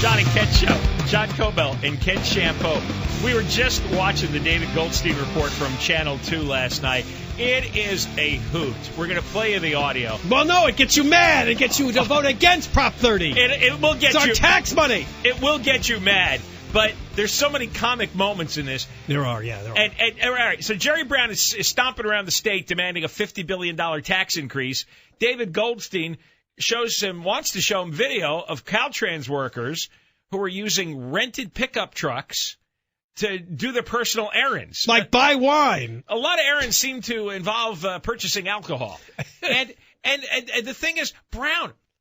John and Ken Show. John Cobell and Ken Shampoo. We were just watching the David Goldstien report from Channel 2 last night. It is a hoot. We're going to play you the audio. Well, no, it gets you mad. It gets you to vote against Prop 30. It will get it's you. It's our tax money. It will get you mad. But there's so many comic moments in this. There are, yeah. There are. And all right, so Jerry Brown is stomping around the state demanding a $50 billion tax increase. David Goldstien wants to show him video of CalTrans workers who are using rented pickup trucks to do their personal errands. Like buy wine. A lot of errands seem to involve purchasing alcohol. and the thing is,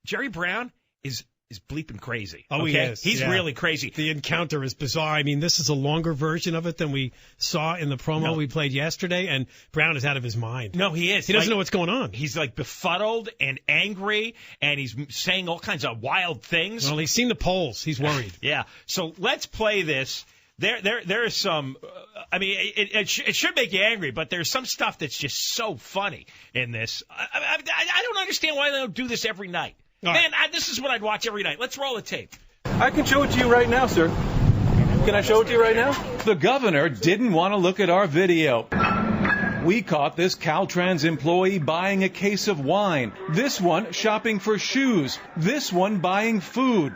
Jerry Brown is bleeping crazy. Oh, okay? he is. He's really crazy. The encounter is bizarre. I mean, this is a longer version of it than we saw in the promo we played yesterday, and Brown is out of his mind. No, he is. He doesn't know what's going on. He's like befuddled and angry, and he's saying all kinds of wild things. Well, he's seen the polls. He's worried. Yeah. So let's play this. There is some. I mean, it should make you angry, but there's some stuff that's just so funny in this. I don't understand why they don't do this every night. Man, this is what I'd watch every night. Let's roll the tape. I can show it to you right now, sir. Can I show it to you right now? The governor didn't want to look at our video. We caught this CalTrans employee buying a case of wine. This one shopping for shoes. This one buying food.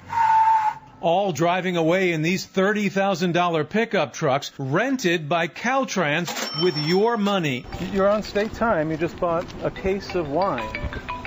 All driving away in these $30,000 pickup trucks rented by CalTrans with your money. You're on state time. You just bought a case of wine.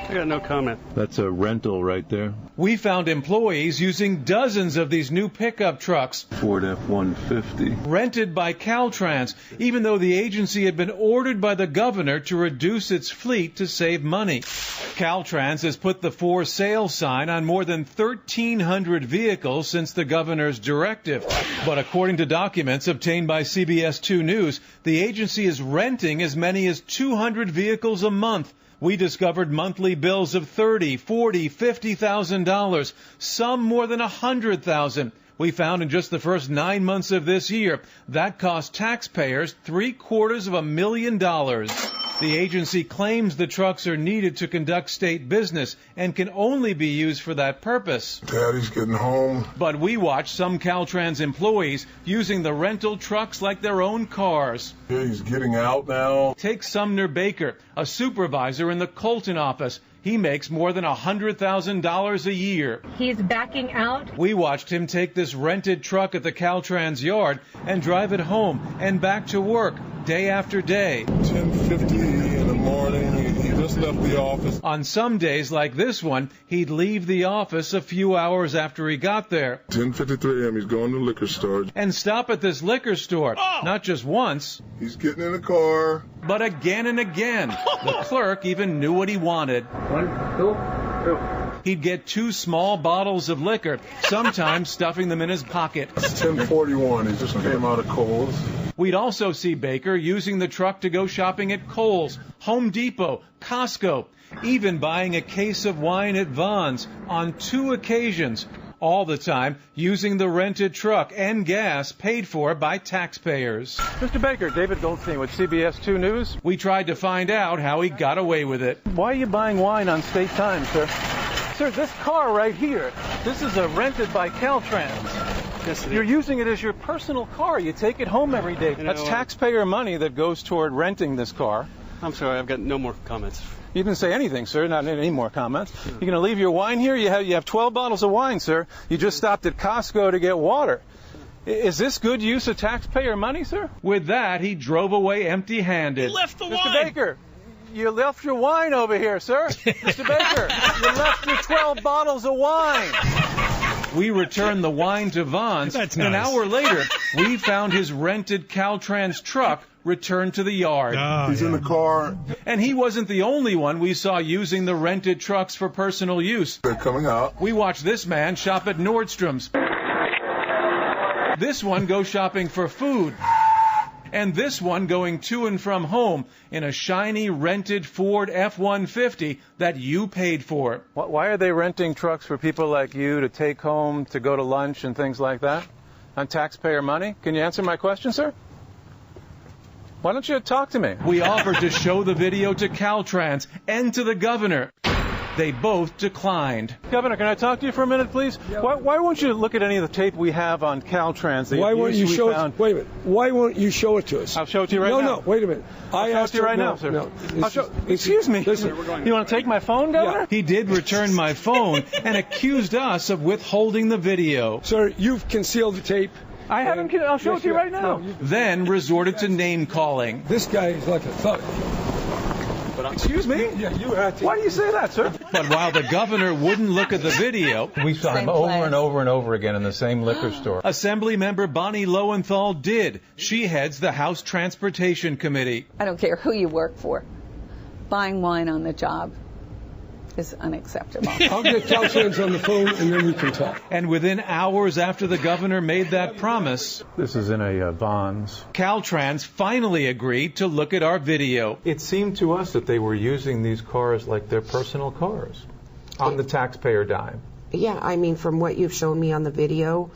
I got no comment. That's a rental right there. We found employees using dozens of these new pickup trucks. Ford F-150. Rented by CalTrans, even though the agency had been ordered by the governor to reduce its fleet to save money. CalTrans has put the for sale sign on more than 1,300 vehicles since the governor's directive. But according to documents obtained by CBS 2 News, the agency is renting as many as 200 vehicles a month. We discovered monthly bills of $30,000, $40,000, $50,000, some more than $100,000. We found in just the first 9 months of this year, that cost taxpayers $750,000. The agency claims the trucks are needed to conduct state business and can only be used for that purpose. Daddy's getting home. But we watched some CalTrans employees using the rental trucks like their own cars. Yeah, he's getting out now. Take Sumner Baker, a supervisor in the Colton office. He makes more than $100,000 a year. He's backing out. We watched him take this rented truck at the CalTrans yard and drive it home and back to work day after day. 10:50 in the morning. He just left the office. On some days like this one, he'd leave the office a few hours after he got there. 10:53 a.m. He's going to the liquor store. And stop at this liquor store. Not just once. He's getting in the car. But again and again. The clerk even knew what he wanted. 1, 2, 2. He'd get 2 small bottles of liquor, sometimes stuffing them in his pocket. It's 10:41. He just came out of Kohl's. We'd also see Baker using the truck to go shopping at Kohl's, Home Depot, Costco, even buying a case of wine at Vons on 2 occasions, all the time using the rented truck and gas paid for by taxpayers. Mr. Baker, David Goldstien with CBS 2 News. We tried to find out how he got away with it. Why are you buying wine on state time, sir? Sir, this car right here, this is rented by CalTrans. Yes, you're using it as your personal car. You take it home every day. That's taxpayer money that goes toward renting this car. I'm sorry, I've got no more comments. You didn't say anything, sir. Not any more comments. You're going to leave your wine here? You have 12 bottles of wine, sir. You just stopped at Costco to get water. Is this good use of taxpayer money, sir? With that, he drove away empty-handed. He left the wine. Mr. Baker, you left your wine over here, sir. Mr. Baker, you left your 12 bottles of wine. We returned the wine to Vons, That's and nice. an hour later, we found his rented CalTrans truck returned to the yard. He's in the car. And he wasn't the only one we saw using the rented trucks for personal use. They're coming out. We watched this man shop at Nordstrom's. This one go shopping for food. And this one going to and from home in a shiny rented Ford F-150 that you paid for. Why are they renting trucks for people like you to take home, to go to lunch and things like that? On taxpayer money? Can you answer my question, sir? Why don't you talk to me? We offered to show the video to CalTrans and to the governor. They both declined. Governor, can I talk to you for a minute, please? Yeah. Why won't you look at any of the tape we have on CalTrans? Why won't you show it? Wait a minute. Why won't you show it to us? I'll show it to you right now. No, wait a minute. I'll show it to you right now, sir. No, excuse me. Listen, you want to take my phone, Governor? Yeah. He did return my phone and accused us of withholding the video. Sir, you've concealed the tape. I haven't. I'll show it to you right now. Then resorted to name calling. This guy is like a thug. Excuse me? Yeah, you had to. Why do you say that, sir? But while the governor wouldn't look at the video, we saw him over and over and over again in the same liquor store. Assemblymember Bonnie Lowenthal did. She heads the House Transportation Committee. I don't care who you work for. Buying wine on the job is unacceptable. I'll get CalTrans on the phone and then we can talk. And within hours after the governor made that promise, This is in a Vons. CalTrans finally agreed to look at our video. It seemed to us that they were using these cars like their personal cars on the taxpayer dime. Yeah, I mean, from what you've shown me on the video,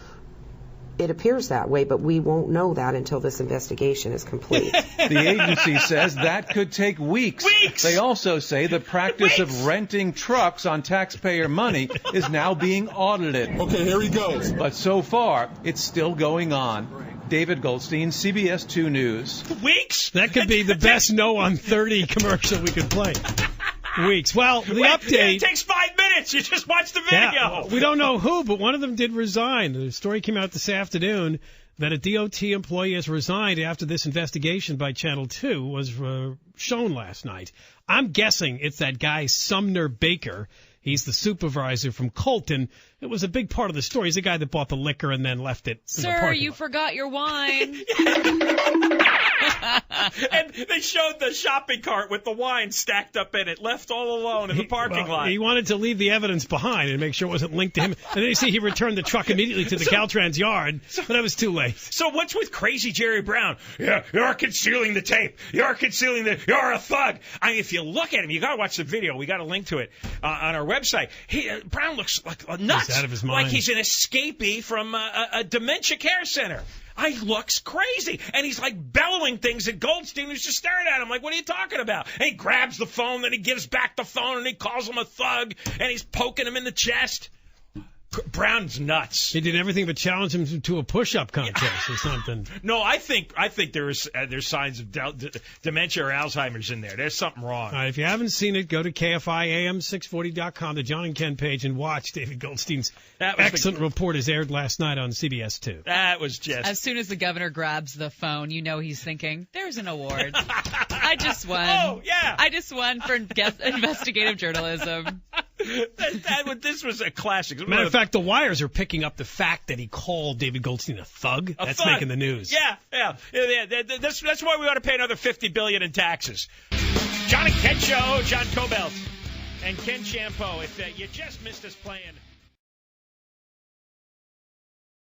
it appears that way, but we won't know that until this investigation is complete. The agency says that could take weeks. They also say the practice of renting trucks on taxpayer money is now being audited. Okay, here he goes. But so far, it's still going on. David Goldstien, CBS 2 News. Weeks? That could be the best No on 30 commercial we could play. Weeks. Well, the update. It takes 5 minutes. You just watch the video. Yeah, we don't know who, but one of them did resign. The story came out this afternoon that a DOT employee has resigned after this investigation by Channel 2 was shown last night. I'm guessing it's that guy Sumner Baker. He's the supervisor from Colton. It was a big part of the story. He's the guy that bought the liquor and then left it. Sir, you forgot your wine. And they showed the shopping cart with the wine stacked up in it, left all alone in the parking lot. He wanted to leave the evidence behind and make sure it wasn't linked to him. And then you see he returned the truck immediately to the CalTrans yard, but that was too late. So what's with crazy Jerry Brown? Yeah, you're concealing the tape. You're a thug. I mean, if you look at him, you got to watch the video. We got a link to it on our website. Brown looks like nuts. He's out of his mind. Like he's an escapee from a dementia care center. He looks crazy. And he's like bellowing things at Goldstien, who's just staring at him like, what are you talking about? And he grabs the phone, then he gives back the phone, and he calls him a thug, and he's poking him in the chest. Brown's nuts. He did everything but challenge him to a push-up contest or something. No, I think there's signs of dementia or Alzheimer's in there. There's something wrong. All right, if you haven't seen it, go to KFIAM640.com, the John and Ken page, and watch David Goldstein's excellent report as aired last night on CBS 2. That was just... As soon as the governor grabs the phone, you know he's thinking, there's an award. I just won. Oh, yeah. I just won for investigative journalism. This was a classic. Matter of fact, the wires are picking up the fact that he called David Goldstien a thug. That's making the news. Yeah. That's why we ought to pay another $50 billion in taxes. John and Ken Show, John Cobelt and Ken Champeau. If you just missed us playing